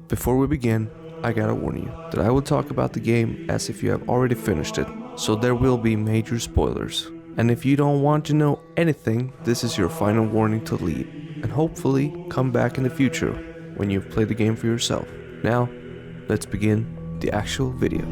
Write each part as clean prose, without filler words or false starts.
Before we begin, I gotta warn you that I will talk about the game as if you have already finished it, so there will be major spoilers. And if you don't want to know anything, this is your final warning to leave, and hopefully come back in the future when you've played the game for yourself. Now, let's begin the actual video.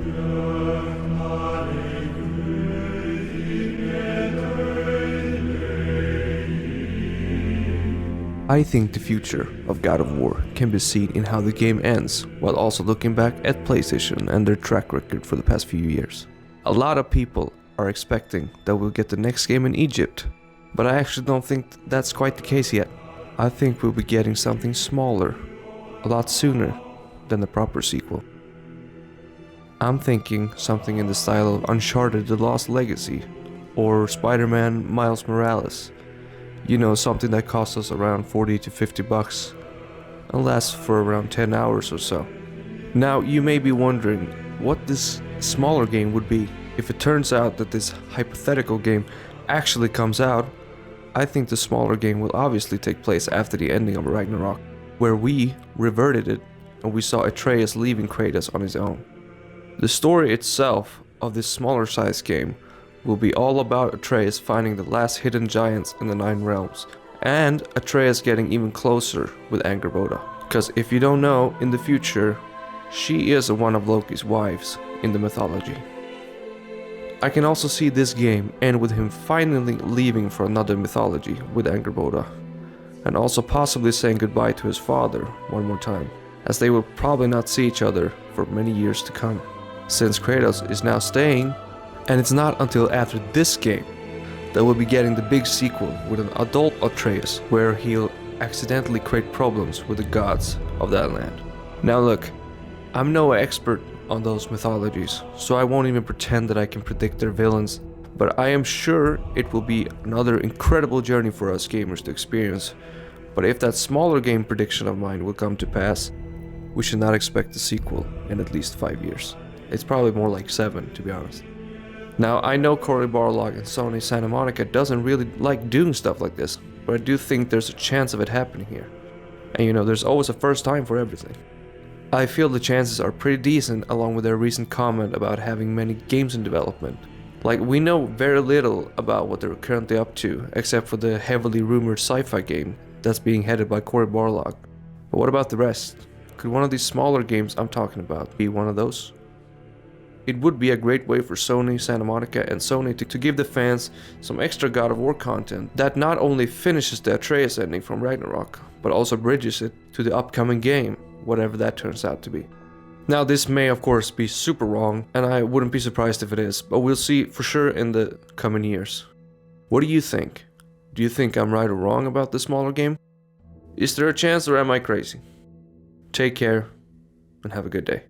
I think the future of God of War can be seen in how the game ends, while also looking back at PlayStation and their track record for the past few years. A lot of people are expecting that we'll get the next game in Egypt, but I actually don't think that's quite the case yet. I think we'll be getting something smaller, a lot sooner than the proper sequel. I'm thinking something in the style of Uncharted: The Lost Legacy, or Spider-Man Miles Morales. You know, something that costs us around 40 to 50 bucks and lasts for around 10 hours or so. Now, you may be wondering what this smaller game would be. If it turns out that this hypothetical game actually comes out, I think the smaller game will obviously take place after the ending of Ragnarok, where we reverted it and we saw Atreus leaving Kratos on his own. The story itself of this smaller size game will be all about Atreus finding the last hidden giants in the Nine Realms, and Atreus getting even closer with Angrboda. Because if you don't know, in the future, she is one of Loki's wives in the mythology. I can also see this game end with him finally leaving for another mythology with Angrboda, and also possibly saying goodbye to his father one more time, as they will probably not see each other for many years to come, since Kratos is now staying. And it's not until after this game that we'll be getting the big sequel with an adult Atreus, where he'll accidentally create problems with the gods of that land. Now look, I'm no expert on those mythologies, so I won't even pretend that I can predict their villains, but I am sure it will be another incredible journey for us gamers to experience. But if that smaller game prediction of mine will come to pass, we should not expect a sequel in at least 5 years. It's probably more like 7, to be honest. Now, I know Cory Barlog and Sony Santa Monica doesn't really like doing stuff like this, but I do think there's a chance of it happening here. And you know, there's always a first time for everything. I feel the chances are pretty decent, along with their recent comment about having many games in development. Like, we know very little about what they're currently up to, except for the heavily rumored sci-fi game that's being headed by Cory Barlog. But what about the rest? Could one of these smaller games I'm talking about be one of those? It would be a great way for Sony, Santa Monica, and Sony to give the fans some extra God of War content that not only finishes the Atreus ending from Ragnarok, but also bridges it to the upcoming game, whatever that turns out to be. Now, this may of course be super wrong, and I wouldn't be surprised if it is, but we'll see for sure in the coming years. What do you think? Do you think I'm right or wrong about the smaller game? Is there a chance, or am I crazy? Take care, and have a good day.